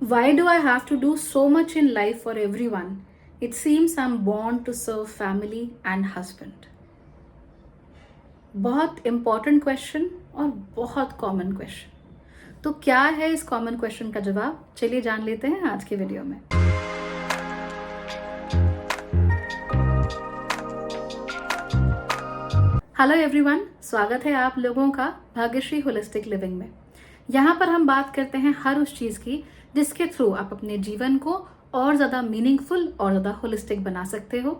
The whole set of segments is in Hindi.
Why do I have to do so much in life for everyone? It seems I'm born to serve family and husband. बहुत इम्पॉर्टेंट क्वेश्चन और बहुत कॉमन क्वेश्चन। तो क्या है इस कॉमन क्वेश्चन का जवाब? चलिए जान लेते हैं आज के वीडियो में। हेलो एवरीवन, स्वागत है आप लोगों का भाग्यश्री होलिस्टिक लिविंग में। यहाँ पर हम बात करते हैं हर उस चीज़ की जिसके थ्रू आप अपने जीवन को और ज़्यादा मीनिंगफुल और ज़्यादा होलिस्टिक बना सकते हो।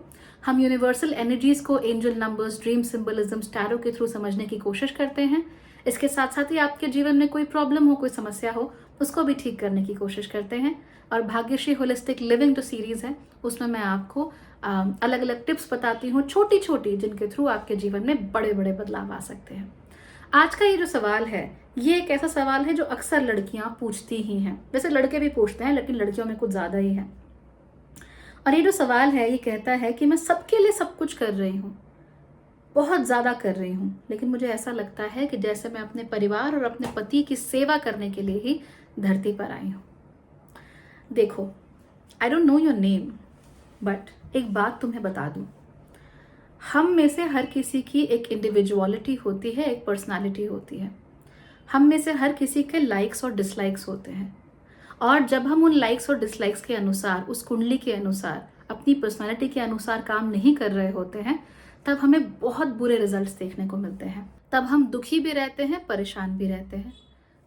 हम यूनिवर्सल एनर्जीज को angel numbers, dream symbolism, tarot के थ्रू समझने की कोशिश करते हैं। इसके साथ साथ ही आपके जीवन में कोई प्रॉब्लम हो, कोई समस्या हो, उसको भी ठीक करने की कोशिश करते हैं। और भाग्यश्री होलिस्टिक लिविंग जो सीरीज है उसमें मैं आपको अलग अलग टिप्स बताती हूँ, छोटी छोटी, जिनके थ्रू आपके जीवन में बड़े बड़े बदलाव आ सकते हैं। आज का ये जो सवाल है, ये एक ऐसा सवाल है जो अक्सर लड़कियां पूछती ही हैं। वैसे लड़के भी पूछते हैं, लेकिन लड़कियों में कुछ ज्यादा ही है। और ये जो सवाल है, ये कहता है कि मैं सबके लिए सब कुछ कर रही हूँ, बहुत ज्यादा कर रही हूँ, लेकिन मुझे ऐसा लगता है कि जैसे मैं अपने परिवार और अपने पति की सेवा करने के लिए ही धरती पर आई हूँ। देखो, I don't know your name, but एक बात तुम्हें बता दूं, हम में से हर किसी की एक इंडिविजुअलिटी होती है, एक पर्सनालिटी होती है। हम में से हर किसी के लाइक्स और डिसलाइक्स होते हैं, और जब हम उन लाइक्स और डिसलाइक्स के अनुसार, उस कुंडली के अनुसार, अपनी पर्सनालिटी के अनुसार काम नहीं कर रहे होते हैं, तब हमें बहुत बुरे रिजल्ट्स देखने को मिलते हैं। तब हम दुखी भी रहते हैं, परेशान भी रहते हैं।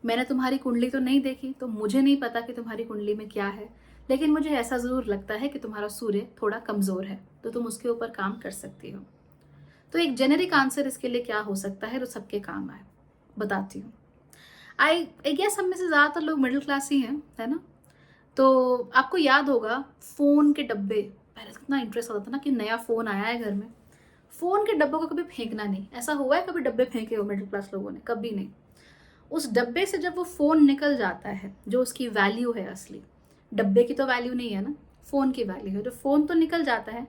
मैंने तुम्हारी कुंडली तो नहीं देखी, तो मुझे नहीं पता कि तुम्हारी कुंडली में क्या है, लेकिन मुझे ऐसा जरूर लगता है कि तुम्हारा सूर्य थोड़ा कमजोर है, तो तुम उसके ऊपर काम कर सकती हो। तो एक जेनेरिक आंसर इसके लिए क्या हो सकता है जो सबके काम आए, बताती हूँ। आई गेस हम में से ज़्यादातर लोग मिडिल क्लास ही हैं, है ना? तो आपको याद होगा फ़ोन के डब्बे, पहले कितना इंटरेस्ट होता था ना कि नया फ़ोन आया है घर में, फ़ोन के डब्बों को कभी फेंकना नहीं। ऐसा हुआ है कभी डब्बे फेंके हो मिडिल क्लास लोगों ने? कभी नहीं। उस डब्बे से जब वो फ़ोन निकल जाता है, जो उसकी वैल्यू है असली, डब्बे की तो वैल्यू नहीं है ना, फ़ोन की वैल्यू है। जो फ़ोन तो निकल जाता है,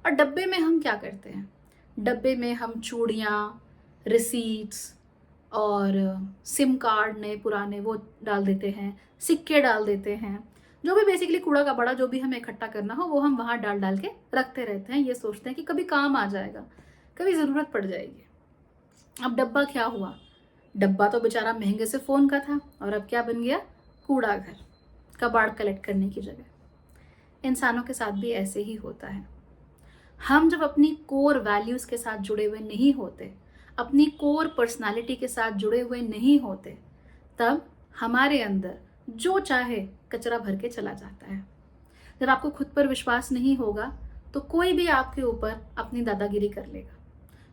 और डब्बे में हम क्या करते हैं? डब्बे में हम चूड़ियाँ, रिसीट्स और सिम कार्ड नए पुराने वो डाल देते हैं, सिक्के डाल देते हैं, जो भी बेसिकली कूड़ा कबाड़ा जो भी हमें इकट्ठा करना हो वो हम वहाँ डाल डाल के रखते रहते हैं। ये सोचते हैं कि कभी काम आ जाएगा, कभी ज़रूरत पड़ जाएगी। अब डब्बा क्या हुआ? डब्बा तो बेचारा महंगे से फ़ोन का था, और अब क्या बन गया? कूड़ा घर, कबाड़ कलेक्ट करने की जगह। इंसानों के साथ भी ऐसे ही होता है। हम जब अपनी कोर वैल्यूज़ के साथ जुड़े हुए नहीं होते, अपनी कोर पर्सनालिटी के साथ जुड़े हुए नहीं होते, तब हमारे अंदर जो चाहे कचरा भर के चला जाता है। जब आपको खुद पर विश्वास नहीं होगा, तो कोई भी आपके ऊपर अपनी दादागिरी कर लेगा,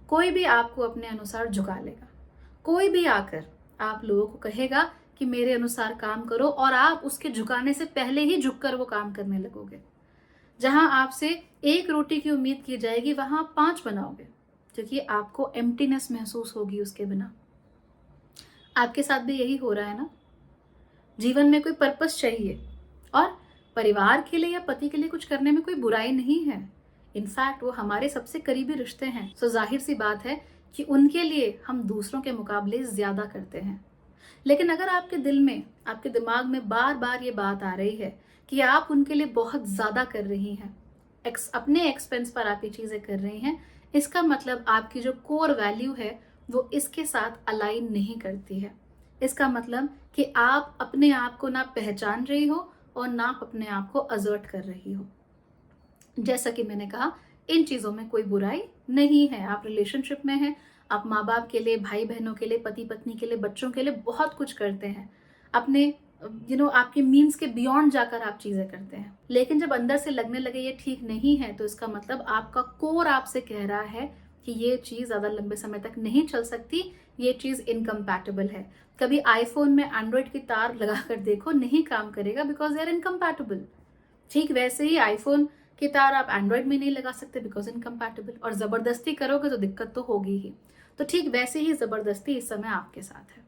कोई भी आपको अपने अनुसार झुका लेगा, कोई भी आकर आप लोगों को कहेगा कि मेरे अनुसार काम करो, और आप उसके झुकाने से पहले ही झुककर वो काम करने लगोगे। जहां आपसे एक रोटी की उम्मीद की जाएगी, वहां आप 5 बनाओगे, क्योंकि आपको एम्प्टीनेस महसूस होगी उसके बिना। आपके साथ भी यही हो रहा है ना? जीवन में कोई पर्पस चाहिए, और परिवार के लिए या पति के लिए कुछ करने में कोई बुराई नहीं है। इनफैक्ट वो हमारे सबसे करीबी रिश्ते हैं, तो जाहिर सी बात है कि उनके लिए हम दूसरों के मुकाबले ज्यादा करते हैं। लेकिन अगर आपके दिल में, आपके दिमाग में बार बार ये बात आ रही है कि आप उनके लिए बहुत ज्यादा कर रही हैं, अपने एक्सपेंस पर आप ये चीजें कर रही हैं, इसका मतलब आपकी जो कोर वैल्यू है वो इसके साथ अलाइन नहीं करती है। इसका मतलब कि आप अपने आप को ना पहचान रही हो, और ना आप अपने आप को असर्ट कर रही हो। जैसा कि मैंने कहा, इन चीजों में कोई बुराई नहीं है। आप रिलेशनशिप में हैं, आप माँ बाप के लिए, भाई बहनों के लिए, पति पत्नी के लिए, बच्चों के लिए बहुत कुछ करते हैं। अपने आपके मीन्स के बियॉन्ड जाकर आप चीजें करते हैं। लेकिन जब अंदर से लगने लगे ये ठीक नहीं है, तो इसका मतलब आपका कोर आपसे कह रहा है कि ये चीज ज्यादा लंबे समय तक नहीं चल सकती, ये चीज इनकम्पैटिबल है। कभी आईफोन में एंड्रॉइड की तार लगाकर देखो, नहीं काम करेगा, बिकॉज दे आर इनकम्पैटिबल। ठीक वैसे ही आईफोन की तार आप एंड्रॉइड में नहीं लगा सकते, बिकॉज इनकम्पैटिबल। और जबरदस्ती करोगे तो दिक्कत तो होगी ही। तो ठीक वैसे ही जबरदस्ती इस समय आपके साथ है।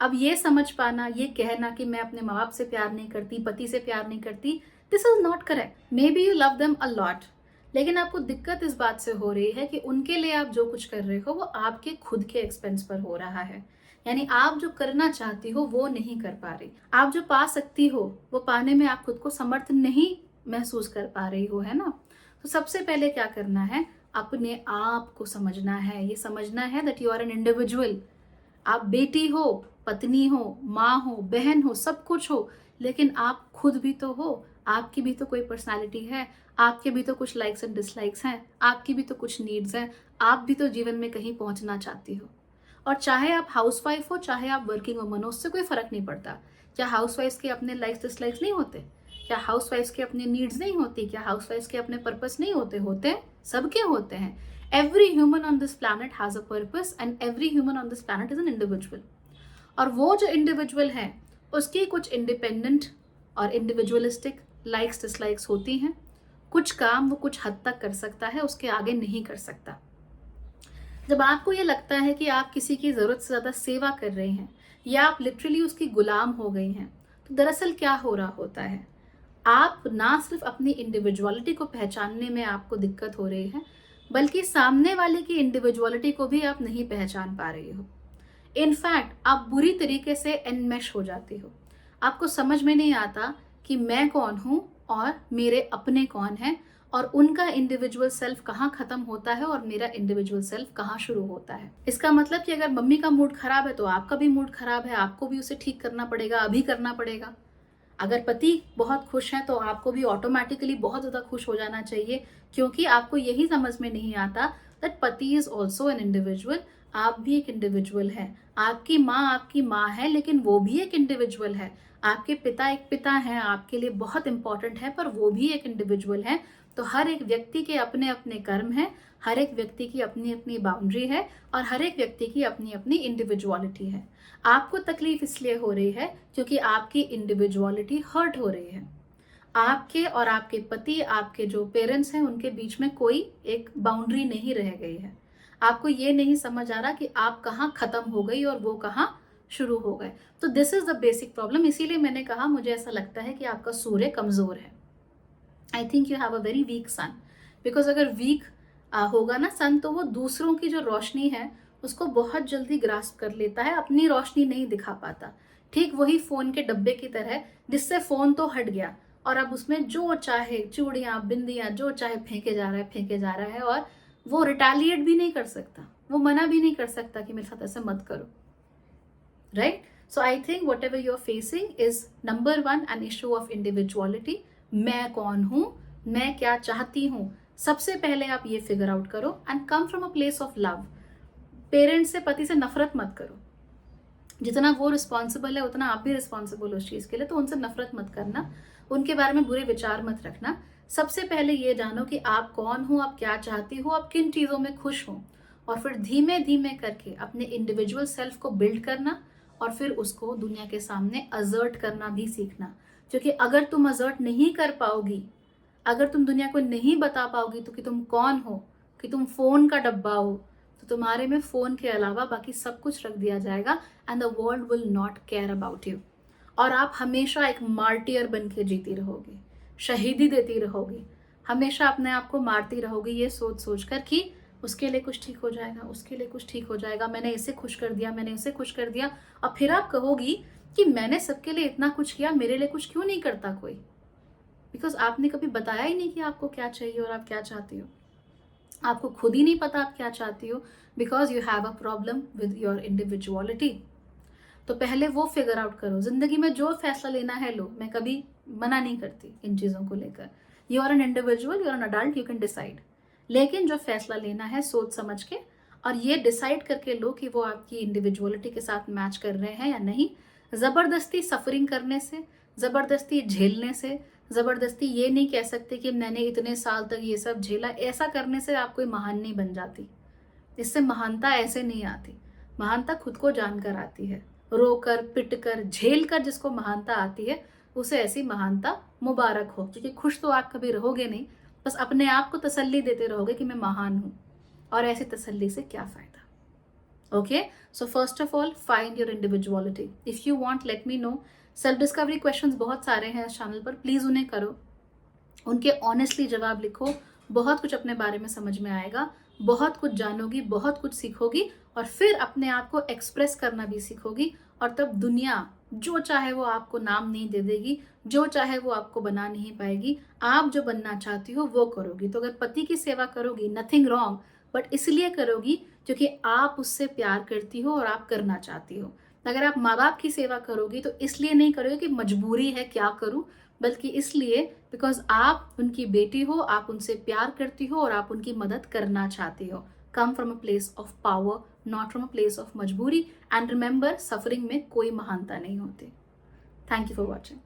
अब ये समझ पाना, ये कहना कि मैं अपने माँ बाप से प्यार नहीं करती, पति से प्यार नहीं करती, this is not correct. May be you love them a lot, लेकिन आपको दिक्कत इस बात से हो रही है कि उनके लिए आप जो कुछ कर रहे हो वो आपके खुद के एक्सपेंस पर हो रहा है। यानी आप जो करना चाहती हो वो नहीं कर पा रही, आप जो पा सकती हो वो पाने में आप खुद को समर्थ नहीं महसूस कर पा रही हो, है ना। तो सबसे पहले क्या करना है, अपने आप को समझना है, ये समझना है that you are an individual. आप बेटी हो, पत्नी हो, माँ हो, बहन हो, सब कुछ हो, लेकिन आप खुद भी तो हो। आपकी भी तो कोई पर्सनालिटी है, आपके भी तो कुछ लाइक्स एंड डिसलाइक्स हैं, आपकी भी तो कुछ नीड्स हैं, आप भी तो जीवन में कहीं पहुंचना चाहती हो। और चाहे आप हाउसवाइफ हो, चाहे आप वर्किंग वुमन हो, उससे कोई फर्क नहीं पड़ता। क्या हाउसवाइफ्स के अपने लाइक्स डिसलाइक्स नहीं होते? क्या हाउसवाइफ्स के अपने नीड्स नहीं होती? क्या हाउसवाइफ्स के अपने पर्पस नहीं होते? होते हैं, सबके होते हैं। Every human on this planet has a purpose and every human on this planet is an individual. और वो जो इंडिविजुअल है उसकी कुछ इंडिपेंडेंट और इंडिविजुअलिस्टिक लाइक्स डिसलाइक्स होती हैं। कुछ काम वो कुछ हद तक कर सकता है, उसके आगे नहीं कर सकता। जब आपको ये लगता है कि आप किसी की जरूरत से ज्यादा सेवा कर रहे हैं या आप लिटरली उसकी गुलाम हो गई हैं, तो दरअसल क्या हो रहा होता है, आप ना सिर्फ अपनी इंडिविजुअलिटी को पहचानने में आपको दिक्कत हो रही है, बल्कि सामने वाले की इंडिविजुअलिटी को भी आप नहीं पहचान पा रही हो। इनफैक्ट आप बुरी तरीके से एनमेश हो जाती हो। आपको समझ में नहीं आता कि मैं कौन हूं और मेरे अपने कौन हैं, और उनका इंडिविजुअल सेल्फ कहाँ खत्म होता है और मेरा इंडिविजुअल सेल्फ कहाँ शुरू होता है। इसका मतलब कि अगर मम्मी का मूड खराब है तो आपका भी मूड खराब है, आपको भी उसे ठीक करना पड़ेगा, अभी करना पड़ेगा। अगर पति बहुत खुश है तो आपको भी ऑटोमेटिकली बहुत ज्यादा खुश हो जाना चाहिए, क्योंकि आपको यही समझ में नहीं आता दैट पति इज ऑल्सो एन इंडिविजुअल। आप भी एक इंडिविजुअल है। आपकी माँ है, लेकिन वो भी एक इंडिविजुअल है। आपके पिता एक पिता हैं, आपके लिए बहुत इंपॉर्टेंट है, पर वो भी एक इंडिविजुअल है। तो हर एक व्यक्ति के अपने अपने कर्म हैं, हर एक व्यक्ति की अपनी अपनी बाउंड्री है, और हर एक व्यक्ति की अपनी अपनी इंडिविजुअलिटी है। आपको तकलीफ इसलिए हो रही है क्योंकि आपकी इंडिविजुअलिटी हर्ट हो रही है। आपके और आपके पति, आपके जो पेरेंट्स हैं, उनके बीच में कोई एक बाउंड्री नहीं रह गई है। आपको ये नहीं समझ आ रहा कि आप कहाँ खत्म हो गई और वो कहाँ शुरू हो गए। तो this is the basic problem. इसीलिए मैंने कहा मुझे ऐसा लगता है कि आपका सूर्य कमजोर है। I think you have a very weak sun, because अगर वीक होगा ना सन, तो वो दूसरों की जो रोशनी है उसको बहुत जल्दी ग्रास्प कर लेता है, अपनी रोशनी नहीं दिखा पाता। ठीक वही फोन के डब्बे की तरह, जिससे फोन तो हट गया और अब उसमें जो चाहे चूड़ियां बिंदियां जो चाहे फेंके जा रहा है, और वो रिटेलिएट भी नहीं कर सकता, वो मना भी नहीं कर सकता कि मेरे साथ ऐसे मत करो। Right? So I think whatever you are facing is number one an issue of individuality. मैं कौन हूं, मैं क्या चाहती हूं, सबसे पहले आप ये फिगर आउट करो and come from a place of love. Parents से, पति से नफरत मत करो। जितना वो रिस्पॉन्सिबल है उतना आप भी रिस्पॉन्सिबल हो उस चीज के लिए, तो उनसे नफरत मत करना, उनके बारे में बुरे विचार मत रखना। सबसे पहले ये जानो कि आप कौन हो, आप क्या चाहती हो, आप किन चीजों में खुश हो, और फिर धीमे धीमे करके अपने इंडिविजुअल सेल्फ को बिल्ड करना, और फिर उसको दुनिया के सामने अजर्ट करना भी सीखना। क्योंकि अगर तुम अजर्ट नहीं कर पाओगी, अगर तुम दुनिया को नहीं बता पाओगी तो कि तुम कौन हो, कि तुम फोन का डब्बा हो, तो तुम्हारे में फोन के अलावा बाकी सब कुछ रख दिया जाएगा and the world will not care about you. और आप हमेशा एक मार्टियर बन के जीती रहोगी, शहीदी देती रहोगी, हमेशा अपने आप को मारती रहोगी, ये सोच सोच कर कि उसके लिए कुछ ठीक हो जाएगा, उसके लिए कुछ ठीक हो जाएगा, मैंने इसे खुश कर दिया, मैंने इसे खुश कर दिया। और फिर आप कहोगी कि मैंने सबके लिए इतना कुछ किया, मेरे लिए कुछ क्यों नहीं करता कोई? बिकॉज आपने कभी बताया ही नहीं कि आपको क्या चाहिए और आप क्या चाहती हो। आपको खुद ही नहीं पता आप क्या चाहती हो, because you have a problem with your individuality. तो पहले वो फिगर आउट करो। जिंदगी में जो फैसला लेना है लो, मैं कभी मना नहीं करती इन चीजों को लेकर। You are an individual, you are an adult, you can decide, लेकिन जो फैसला लेना है सोच समझ के, और ये डिसाइड करके लो कि वो आपकी इंडिविजुअलिटी के साथ मैच कर रहे हैं या नहीं। जबरदस्ती सफरिंग करने से, जबरदस्ती झेलने से, जबरदस्ती ये नहीं कह सकते कि मैंने इतने साल तक ये सब झेला, ऐसा करने से आप कोई महान नहीं बन जाती। इससे महानता ऐसे नहीं आती। महानता खुद को जानकर आती है, रोकर पिट कर झेल कर जिसको महानता आती है, उसे ऐसी महानता मुबारक हो। क्योंकि खुश तो आप कभी रहोगे नहीं, बस अपने आप को तसल्ली देते रहोगे कि मैं महान हूं, और ऐसी तसल्ली से क्या फायदा। Okay, so first of all find your individuality. If you want let me know. Self discovery questions बहुत सारे हैं इस चैनल पर, प्लीज उन्हें करो, उनके ऑनेस्टली जवाब लिखो, बहुत कुछ अपने बारे में समझ में आएगा। बहुत कुछ जानोगी, बहुत कुछ सीखोगी और फिर अपने आप को एक्सप्रेस करना भी सीखोगी। और तब दुनिया जो चाहे वो आपको नाम नहीं दे देगी, जो चाहे वो आपको बना नहीं पाएगी। आप जो बनना चाहती हो वो करोगी। तो अगर पति की सेवा करोगी, नथिंग रॉन्ग, बट इसलिए करोगी क्योंकि आप उससे प्यार करती हो और आप करना चाहती हो। अगर आप माँ बाप की सेवा करोगी तो इसलिए नहीं करोगे कि मजबूरी है क्या करूं, बल्कि इसलिए बिकॉज आप उनकी बेटी हो, आप उनसे प्यार करती हो और आप उनकी मदद करना चाहती हो। Come from a place of power, not from a place of मजबूरी। एंड रिमेंबर, सफरिंग में कोई महानता नहीं होती। Thank you for watching.